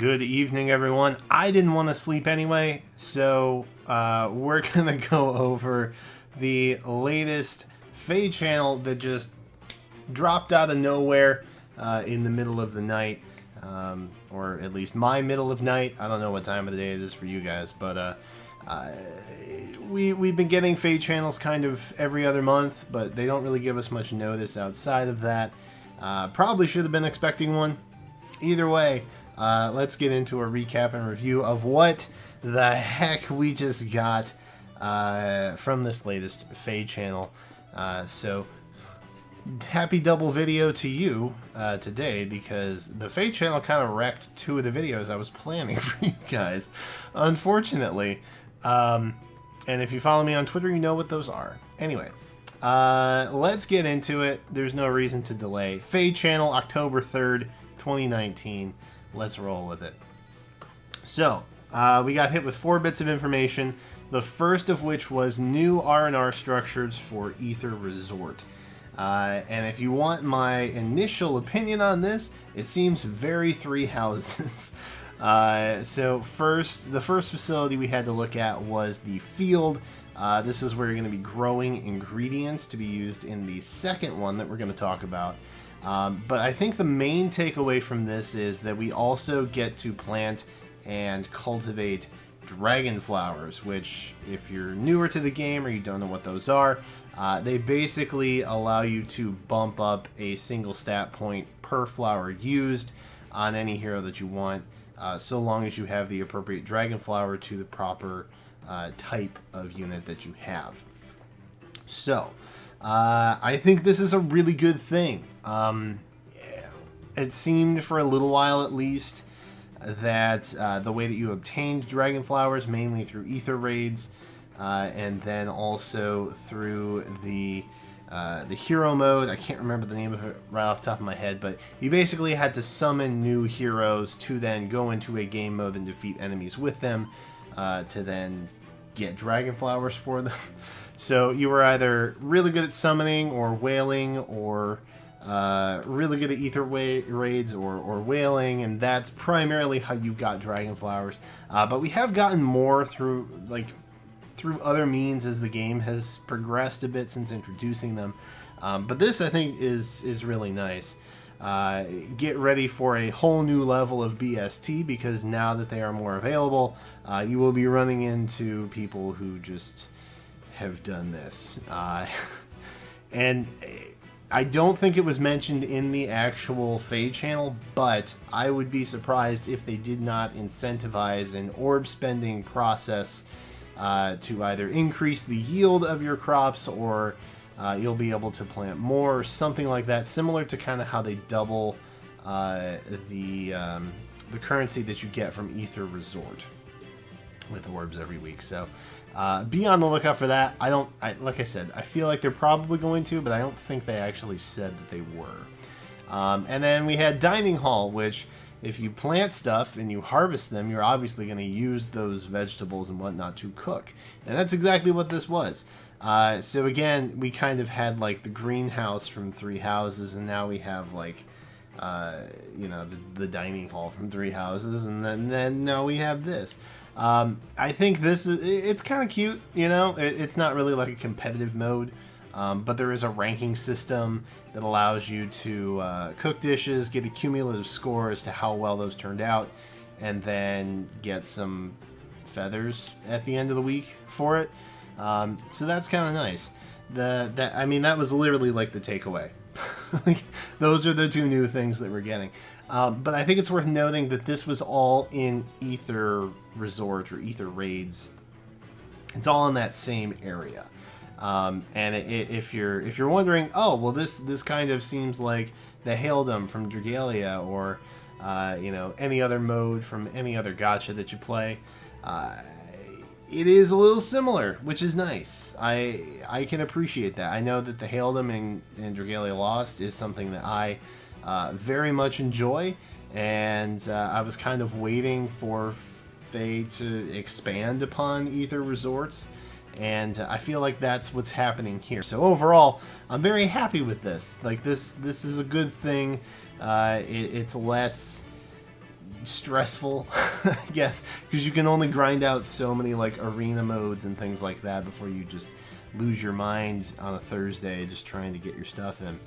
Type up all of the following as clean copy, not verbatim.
Good evening, everyone. I didn't want to sleep anyway, so we're going to go over the latest Feh Channel that just dropped out of nowhere in the middle of the night, or at least my middle of night. I don't know what time of the day it is for you guys, but we've been getting Feh Channels kind of every other month, but they don't really give us much notice outside of that. Probably should have been expecting one. Either way, let's get into a recap and review of what the heck we just got from this latest Feh Channel. So, happy double video to you today, because the Feh Channel kind of wrecked two of the videos I was planning for you guys, unfortunately. And if you follow me on Twitter, you know what those are. Anyway, let's get into it. There's no reason to delay. Feh Channel, October 3rd, 2019. Let's roll with it. So, we got hit with 4 bits of information, the first of which was new R&R structures for Aether Resort. And if you want my initial opinion on this, it seems very Three Houses. So the first facility we had to look at was the field. This is where you're going to be growing ingredients to be used in the second one that we're going to talk about. But I think the main takeaway from this is that we also get to plant and cultivate dragon flowers, which, if you're newer to the game or you don't know what those are, they basically allow you to bump up a single stat point per flower used on any hero that you want, so long as you have the appropriate dragon flower to the proper type of unit that you have. So, I think this is a really good thing. It seemed for a little while at least that the way that you obtained dragon flowers, mainly through Aether raids, and then also through the hero mode. I can't remember the name of it right off the top of my head, but you basically had to summon new heroes to then go into a game mode and defeat enemies with them, to then get dragon flowers for them. So you were either really good at summoning or wailing, or really good at Aether raids or wailing, and that's primarily how you got dragon flowers. But we have gotten more through other means as the game has progressed a bit since introducing them. But this, I think, is really nice. Get ready for a whole new level of BST, because now that they are more available, you will be running into people who just have done this. And I don't think it was mentioned in the actual Feh Channel, but I would be surprised if they did not incentivize an orb spending process to either increase the yield of your crops, or you'll be able to plant more, or something like that, similar to kind of how they double the currency that you get from Aether Resort with orbs every week. So be on the lookout for that. Like I said, I feel like they're probably going to, but I don't think they actually said that they were. And then we had Dining Hall, which, if you plant stuff and you harvest them, you're obviously going to use those vegetables and whatnot to cook. And that's exactly what this was. So again, we kind of had like the greenhouse from Three Houses, and now we have like, the dining hall from Three Houses, and then now we have this. I think it's kind of cute, it's not really like a competitive mode, but there is a ranking system that allows you to cook dishes, get a cumulative score as to how well those turned out, and then get some feathers at the end of the week for it. So that's kind of nice. That was literally like the takeaway. Those are the 2 new things that we're getting. But I think it's worth noting that this was all in Aether Resort or Aether raids. It's all in that same area. And if you're wondering, oh well, this kind of seems like the Haildom from Dragalia, or any other mode from any other gacha that you play, it is a little similar, which is nice. I can appreciate that. I know that the Haildom in Dragalia Lost is something that I very much enjoy, and I was kind of waiting for Feh to expand upon Aether Resorts, and I feel like that's what's happening here. So overall, I'm very happy with this. Like, this is a good thing. It's less stressful, I guess, because you can only grind out so many like arena modes and things like that before you just lose your mind on a Thursday just trying to get your stuff in.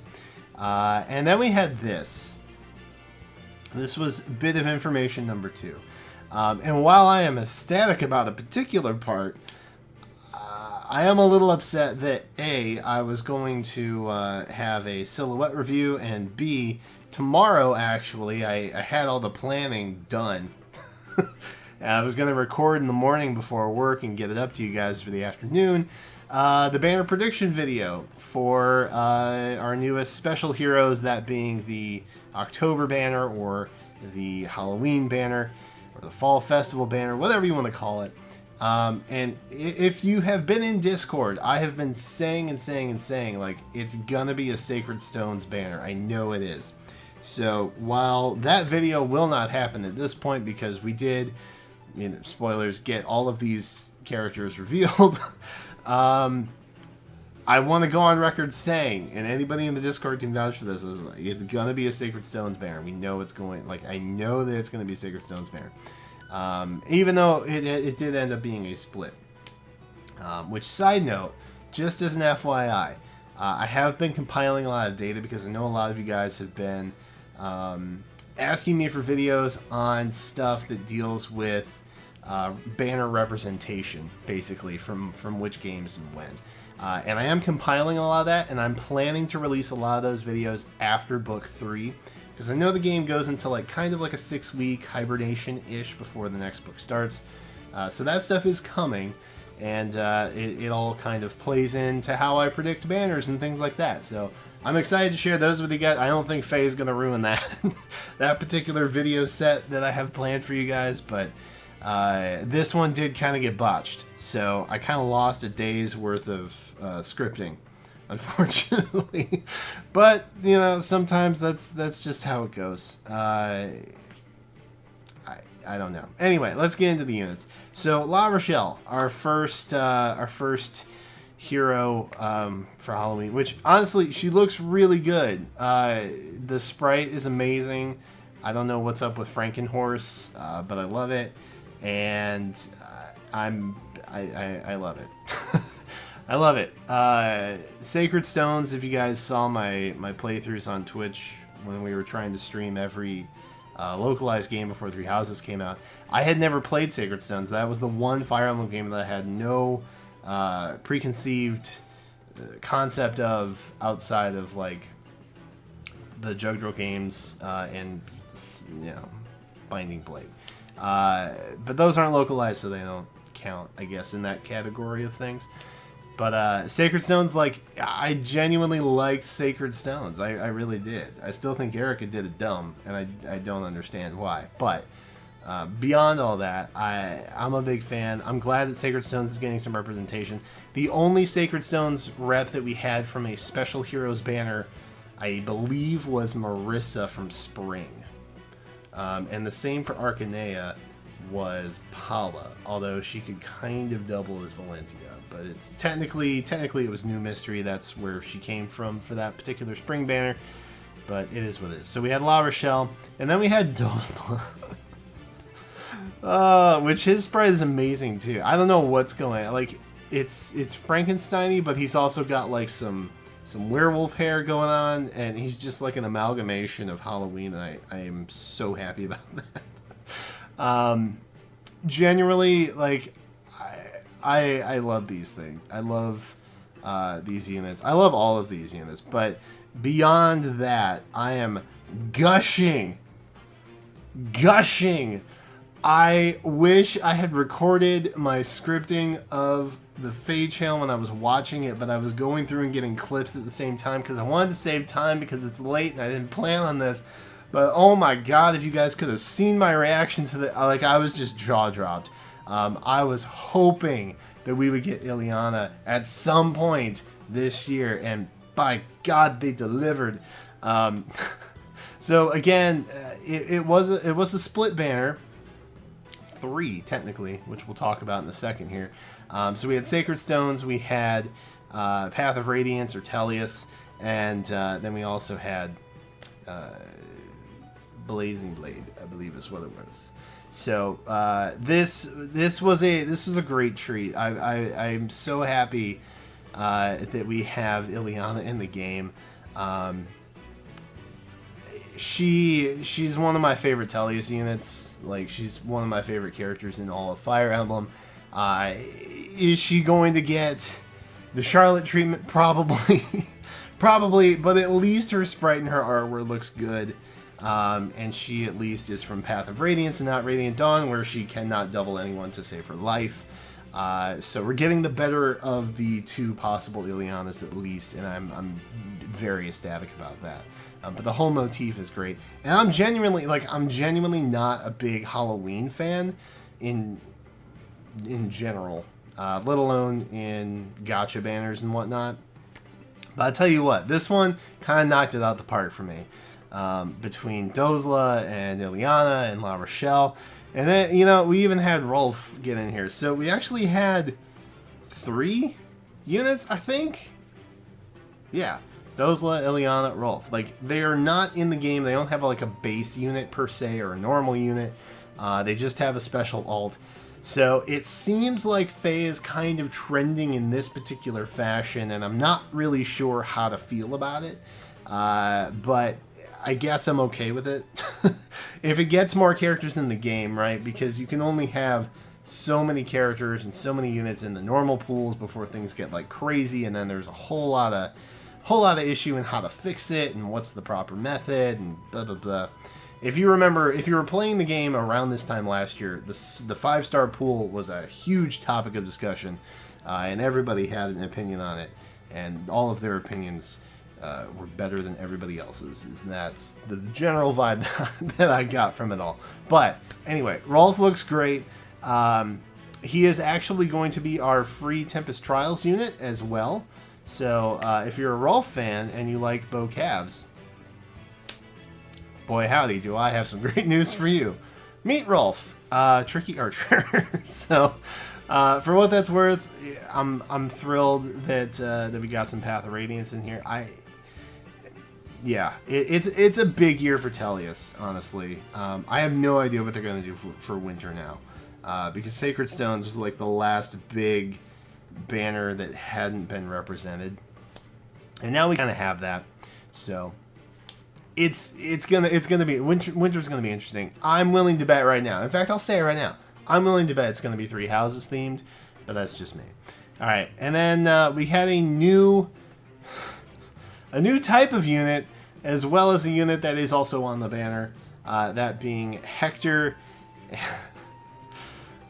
And then we had this. This was bit of information number 2. And while I am ecstatic about a particular part, I am a little upset that A, I was going to have a silhouette review, and B, tomorrow actually, I had all the planning done. I was going to record in the morning before work and get it up to you guys for the afternoon. The banner prediction video for our newest special heroes, that being the October banner or the Halloween banner or the Fall Festival banner, whatever you want to call it. And if you have been in Discord, I have been saying like, it's gonna be a Sacred Stones banner. I know it is. So while that video will not happen at this point because we did, spoilers, get all of these characters revealed, I want to go on record saying, and anybody in the Discord can vouch for this, is like, it's gonna be a Sacred Stones banner. We know it's going, like, I know that it's gonna be a Sacred Stones banner. Even though it did end up being a split. Which, side note, just as an FYI, I have been compiling a lot of data because I know a lot of you guys have been asking me for videos on stuff that deals with banner representation, basically, from which games and when. And I am compiling a lot of that, and I'm planning to release a lot of those videos after Book 3. Because I know the game goes into like kind of like a 6-week hibernation-ish before the next book starts. So that stuff is coming, and it all kind of plays into how I predict banners and things like that. So I'm excited to share those with you guys. I don't think Feh is going to ruin that that particular video set that I have planned for you guys, but this one did kind of get botched. So I kind of lost a day's worth of scripting, unfortunately. But sometimes that's just how it goes. I don't know. Anyway, let's get into the units. So Larochelle, our first hero for Halloween, which honestly she looks really good. The sprite is amazing. I don't know what's up with Frankenhorse, but I love it, and I love it. I love it. Sacred Stones, if you guys saw my playthroughs on Twitch when we were trying to stream every localized game before Three Houses came out, I had never played Sacred Stones. That was the one Fire Emblem game that I had no preconceived concept of outside of like the Jugdral games and Binding Blade. But those aren't localized, so they don't count, I guess, in that category of things. But Sacred Stones, like, I genuinely liked Sacred Stones. I really did. I still think Erica did it dumb, and I don't understand why. But beyond all that, I'm a big fan. I'm glad that Sacred Stones is getting some representation. The only Sacred Stones rep that we had from a Special Heroes banner, I believe, was Marissa from Spring. And the same for Arcanea was Paula, although she could kind of double as Valentia. But it's technically it was New Mystery. That's where she came from for that particular spring banner. But it is what it is. So we had Larochelle, and then we had Dosla. Which his sprite is amazing too. I don't know what's going on. Like, it's Frankenstein-y, but he's also got like some werewolf hair going on, and he's just like an amalgamation of Halloween, and I am so happy about that. Generally, like, I love these things. I love these units. I love all of these units, but beyond that, I am gushing. I wish I had recorded my scripting of the Feh Channel when I was watching it, but I was going through and getting clips at the same time because I wanted to save time because it's late and I didn't plan on this. But oh my god, if you guys could have seen my reaction to the, like, I was just jaw dropped. I was hoping that we would get Ilyana at some point this year, and by god, they delivered. So again, it was a split banner. 3 technically, which we'll talk about in a second here. So we had Sacred Stones, we had Path of Radiance or Tellius, and then we also had Blazing Blade, I believe is what it was. So this was a great treat. I'm so happy that we have Ilyana in the game. She's one of my favorite Tellius units. Like, she's one of my favorite characters in all of Fire Emblem. Is she going to get the Charlotte treatment? Probably. Probably, but at least her sprite and her artwork looks good. And she at least is from Path of Radiance and not Radiant Dawn, where she cannot double anyone to save her life. So we're getting the better of the two possible Ilyanas at least, and I'm very ecstatic about that. But the whole motif is great, and I'm genuinely not a big Halloween fan in general, let alone in gacha banners and whatnot. But I'll tell you what, this one kind of knocked it out the park for me. Between Dozla and Ilyana and Larochelle. And then, you know, we even had Rolf get in here. So we actually had 3 units, I think. Yeah. Dozla, Ilyana, Rolf. Like, they are not in the game. They don't have like a base unit per se or a normal unit. They just have a special alt. So it seems like Feh is kind of trending in this particular fashion, and I'm not really sure how to feel about it. But I guess I'm okay with it. If it gets more characters in the game, right? Because you can only have so many characters and so many units in the normal pools before things get like crazy, and then there's a whole lot of issue in how to fix it and what's the proper method and blah blah blah. If you remember, if you were playing the game around this time last year, the 5-star pool was a huge topic of discussion, and everybody had an opinion on it, and all of their opinions were better than everybody else's. And that's the general vibe that I got from it all. But anyway, Rolf looks great. He is actually going to be our free Tempest Trials unit as well. So if you're a Rolf fan and you like bow calves, boy howdy, do I have some great news for you. Meet Rolf, Tricky Archer. So for what that's worth, I'm thrilled that we got some Path of Radiance in here. It's a big year for Tellius, honestly. I have no idea what they're going to do for winter now, because Sacred Stones was like the last big banner that hadn't been represented, and now we kind of have that. So it's gonna be winter's gonna be interesting. I'm willing to bet right now. In fact, I'll say it right now. I'm willing to bet it's gonna be 3 houses themed, but that's just me. All right, and then we had a new type of unit, as well as a unit that is also on the banner, that being Hector.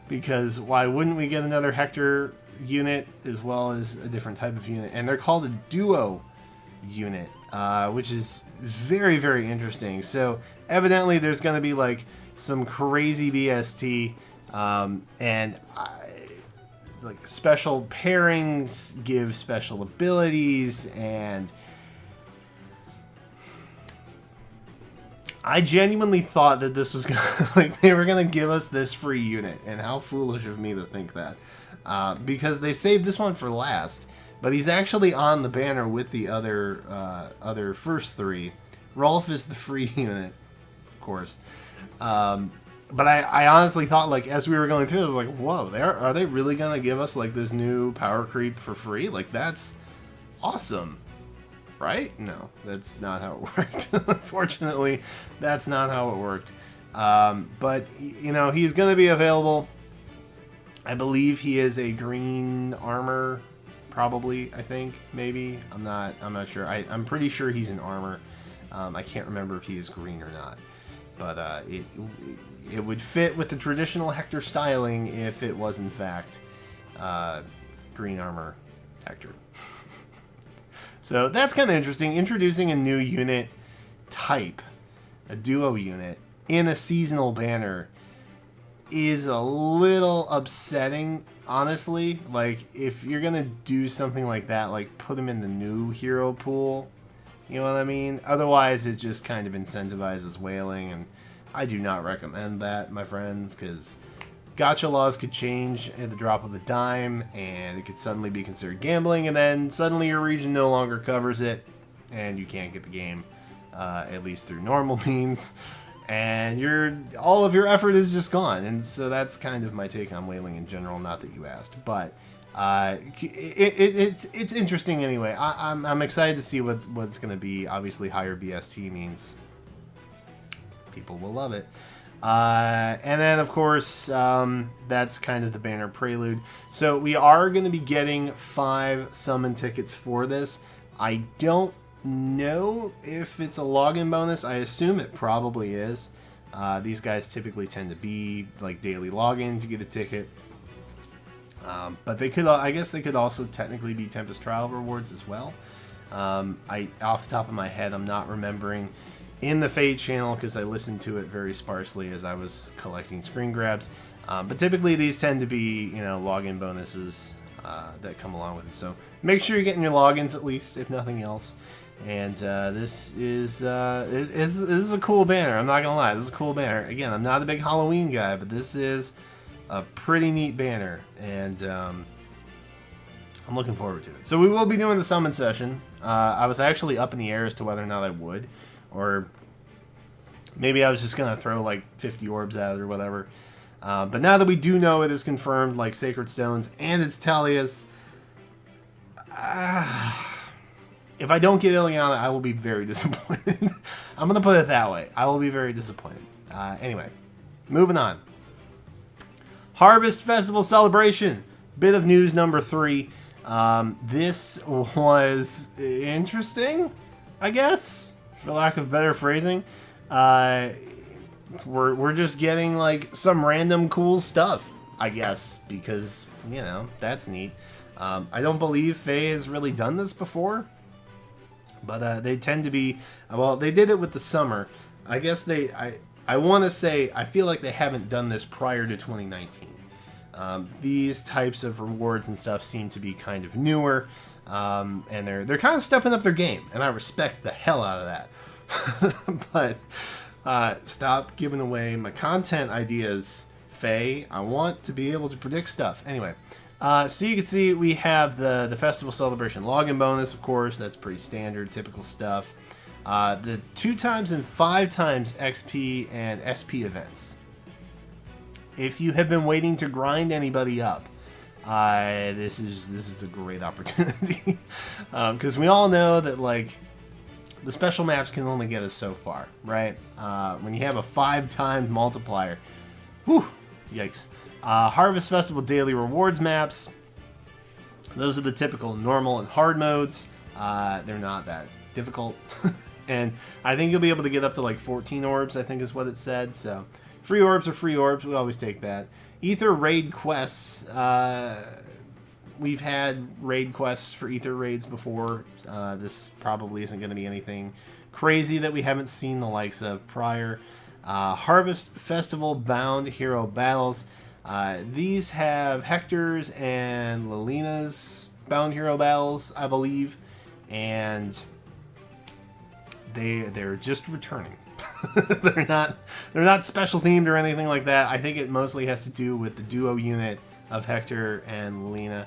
Because why wouldn't we get another Hector unit as well as a different type of unit? And they're called a duo unit, which is very, very interesting. So evidently there's going to be like some crazy BST, and like special pairings give special abilities, and I genuinely thought that this was gonna, like, they were gonna give us this free unit, and how foolish of me to think that, because they saved this one for last. But he's actually on the banner with the other first 3. Rolf is the free unit, of course. But I honestly thought, like, as we were going through, I was like, whoa, are they really gonna give us like this new power creep for free? Like, that's awesome. Right? No, that's not how it worked. Unfortunately, that's not how it worked. But, you know, he's going to be available. I believe he is a green armor, probably, I think, maybe. I'm not sure. I'm pretty sure he's in armor. I can't remember if he is green or not. But it would fit with the traditional Hector styling if it was, in fact, green armor Hector. So that's kind of interesting. Introducing a new unit type, a duo unit, in a seasonal banner is a little upsetting, honestly. Like, if you're going to do something like that, like put him in the new hero pool, you know what I mean? Otherwise, it just kind of incentivizes whaling, and I do not recommend that, my friends, because gacha laws could change at the drop of a dime, and it could suddenly be considered gambling, and then suddenly your region no longer covers it, and you can't get the game, at least through normal means. and all of your effort is just gone. And so that's kind of my take on whaling in general. Not that you asked, but it's interesting anyway. I'm excited to see what's going to be. Obviously, higher BST means people will love it. And then, of course, that's kind of the banner prelude. So we are going to be getting 5 summon tickets for this. I don't know if it's a login bonus. I assume it probably is. These guys typically tend to be like daily login to get a ticket. But they could, I guess they could also technically be Tempest Trial rewards as well. Off the top of my head, I'm not remembering in the Feh Channel because I listened to it very sparsely as I was collecting screen grabs. But typically these tend to be, login bonuses that come along with it. So make sure you're getting your logins at least, if nothing else. And this is a cool banner. I'm not gonna lie, this is a cool banner. Again, I'm not a big Halloween guy, but this is a pretty neat banner, and I'm looking forward to it. So we will be doing the summon session. I was actually up in the air as to whether or not I would, or maybe I was just gonna throw like 50 orbs at it or whatever. But now that we do know it is confirmed, like Sacred Stones and it's Talia's, if I don't get Ilyana, I will be very disappointed. I'm gonna put it that way. I will be very disappointed. Anyway, moving on. Harvest Festival Celebration. Bit of news number 3. This was interesting, I guess, for lack of better phrasing. We're just getting like some random cool stuff, I guess, because that's neat. I don't believe Feh has really done this before, but they tend to be, well, they did it with the summer. I guess I want to say I feel like they haven't done this prior to 2019. These types of rewards and stuff seem to be kind of newer, and they're kind of stepping up their game, and I respect the hell out of that. But stop giving away my content ideas, Feh. I want to be able to predict stuff. Anyway, so you can see we have the Festival Celebration login bonus, of course. That's pretty standard, typical stuff. The 2x and 5x XP and SP events. If you have been waiting to grind anybody up, this is a great opportunity, because we all know that like the special maps can only get us so far, right? When you have a 5x multiplier, whew, yikes. Harvest Festival daily rewards maps. Those are the typical normal and hard modes. They're not that difficult, and I think you'll be able to get up to like 14 orbs, I think is what it said. So free orbs are free orbs. We always take that. Aether raid quests. We've had raid quests for Aether raids before. This probably isn't going to be anything crazy that we haven't seen the likes of prior. Harvest Festival bound hero battles. These have Hector's and Lilina's bound hero battles, I believe, and they're just returning. they're not special themed or anything like that. I think it mostly has to do with the duo unit of Hector and Lilina.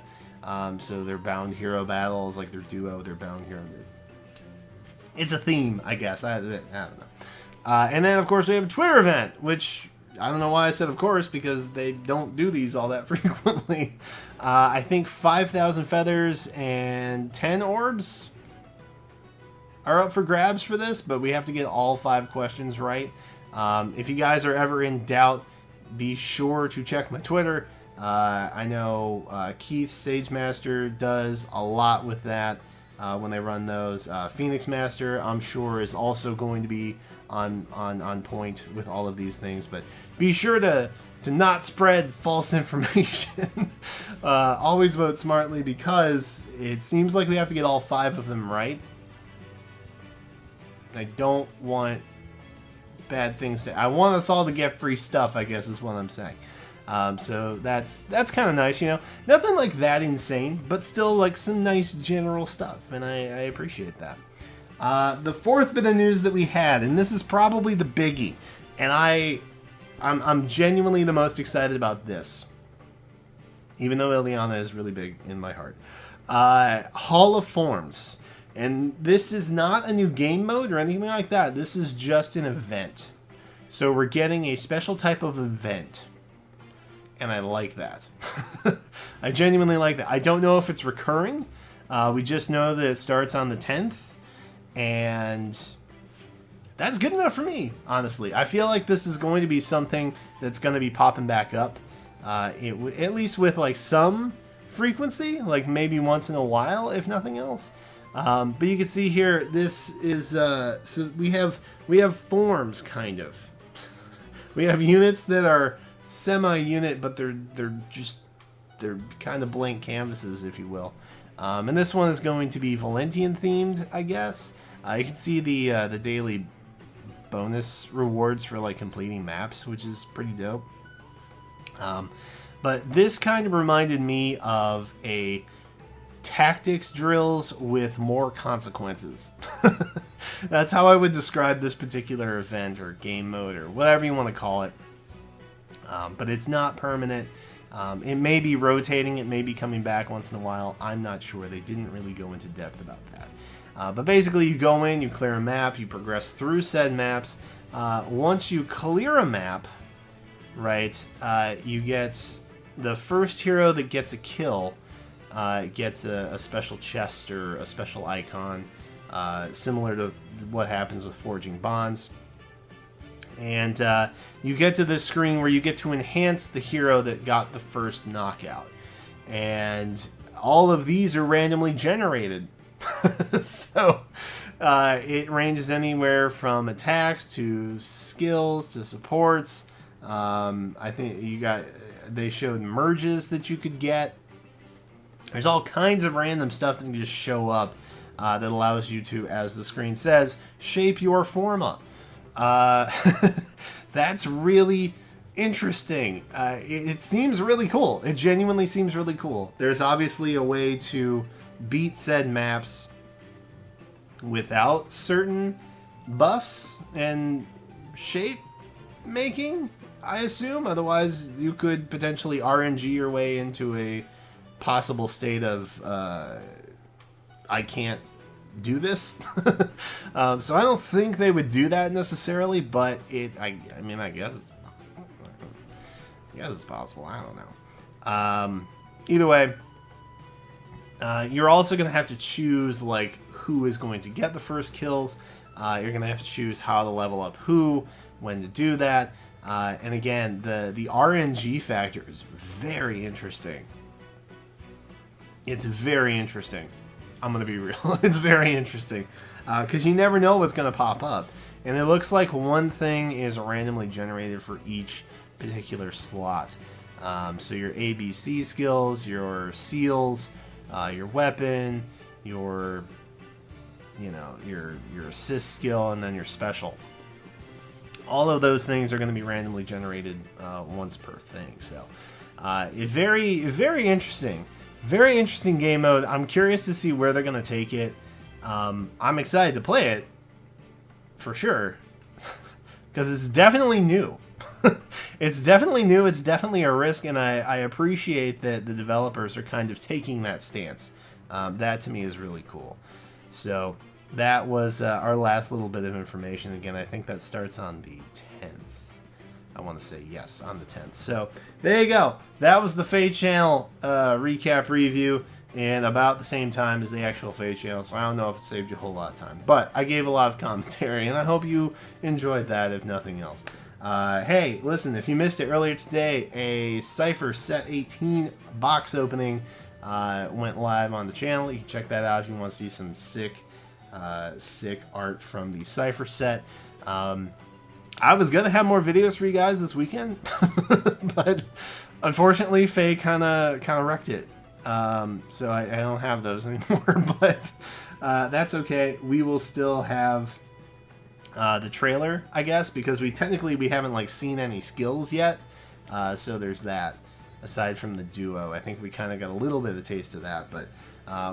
So they're bound hero battles, like their duo, they're bound hero. It's a theme, I guess. I don't know. And then, of course, we have a Twitter event, which I don't know why I said of course, because they don't do these all that frequently. I think 5,000 feathers and 10 orbs are up for grabs for this, but we have to get all 5 questions right. If you guys are ever in doubt, be sure to check my Twitter. I know Keith Sagemaster does a lot with that when they run those. Phoenix Master, I'm sure, is also going to be on point with all of these things, but be sure to not spread false information. Always vote smartly, because it seems like we have to get all 5 of them right. I don't want bad things I want us all to get free stuff, I guess is what I'm saying. So that's kind of nice, Nothing like that insane, but still like some nice general stuff, and I appreciate that. The 4th bit of news that we had, and this is probably the biggie, and I'm genuinely the most excited about this, even though Ilyana is really big in my heart. Hall of Forms. And this is not a new game mode or anything like that. This is just an event. So we're getting a special type of event. And I like that. I genuinely like that. I don't know if it's recurring. We just know that it starts on the 10th. And that's good enough for me, honestly. I feel like this is going to be something that's going to be popping back up. At least with like some frequency, like maybe once in a while, if nothing else. But you can see here, this is so we have forms, kind of. We have units that are semi-unit, but they're kind of blank canvases, if you will. And this one is going to be Valentian themed, I guess. You can see the daily bonus rewards for like completing maps, which is pretty dope. But this kind of reminded me of a tactics drills with more consequences. That's how I would describe this particular event or game mode or whatever you want to call it. But it's not permanent. It may be rotating. It may be coming back once in a while. I'm not sure. They didn't really go into depth about that. But basically, you go in, you clear a map, you progress through said maps. Once you clear a map, right, you get the first hero that gets a kill gets a special chest or a special icon, similar to what happens with Forging Bonds. And you get to this screen where you get to enhance the hero that got the first knockout. And all of these are randomly generated. So it ranges anywhere from attacks to skills to supports. I think they showed merges that you could get. There's all kinds of random stuff that can just show up that allows you to, as the screen says, shape your forma. That's really interesting. It seems really cool. It genuinely seems really cool. There's obviously a way to beat said maps without certain buffs and shape making, I assume. Otherwise, you could potentially RNG your way into a possible state of I can't do this. So I don't think they would do that necessarily, but I mean, I guess it's possible. I don't know. Either way, you're also going to have to choose like who is going to get the first kills. You're going to have to choose how to level up who, when to do that. And again, the RNG factor is very interesting. It's very interesting. I'm going to be real. It's very interesting. Because you never know what's going to pop up. And it looks like one thing is randomly generated for each particular slot. So your ABC skills, your seals, your weapon, your assist skill, and then your special. All of those things are going to be randomly generated once per thing. So very, very interesting. Very interesting game mode. I'm curious to see where they're going to take it. I'm excited to play it, for sure, because it's definitely new. It's definitely new. It's definitely a risk, and I appreciate that the developers are kind of taking that stance. That to me is really cool. So that was our last little bit of information. Again, I think that starts on the 10th. I want to say yes, on the 10th. So there you go. That was the Feh Channel recap review, and about the same time as the actual Feh Channel, so I don't know if it saved you a whole lot of time. But I gave a lot of commentary, and I hope you enjoyed that, if nothing else. Hey, listen, if you missed it earlier today, a Cypher Set 18 box opening went live on the channel. You can check that out if you want to see some sick art from the Cypher set. I was going to have more videos for you guys this weekend, but unfortunately, Feh kind of wrecked it. So I don't have those anymore, but that's okay. We will still have the trailer, I guess, because we haven't like seen any skills yet. So there's that. Aside from the duo, I think we kind of got a little bit of a taste of that, but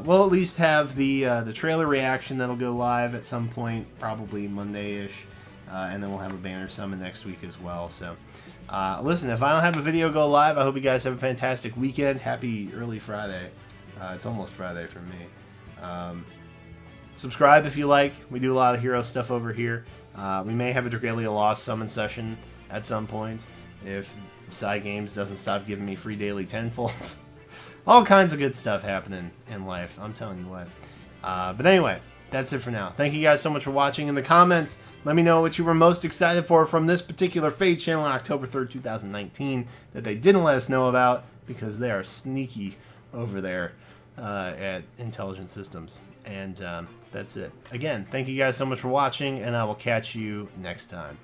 we'll at least have the trailer reaction that'll go live at some point, probably Monday-ish, and then we'll have a banner summon next week as well. So listen, if I don't have a video go live, I hope you guys have a fantastic weekend. Happy early Friday. It's almost Friday for me. Subscribe if you like. We do a lot of hero stuff over here. We may have a Dragalia Lost summon session at some point if Psy Games doesn't stop giving me free daily tenfolds. All kinds of good stuff happening in life, I'm telling you what. But anyway, that's it for now. Thank you guys so much for watching. In the comments, let me know what you were most excited for from this particular Feh Channel on October 3rd, 2019 that they didn't let us know about because they are sneaky over there at Intelligent Systems. And that's it. Again, thank you guys so much for watching, and I will catch you next time.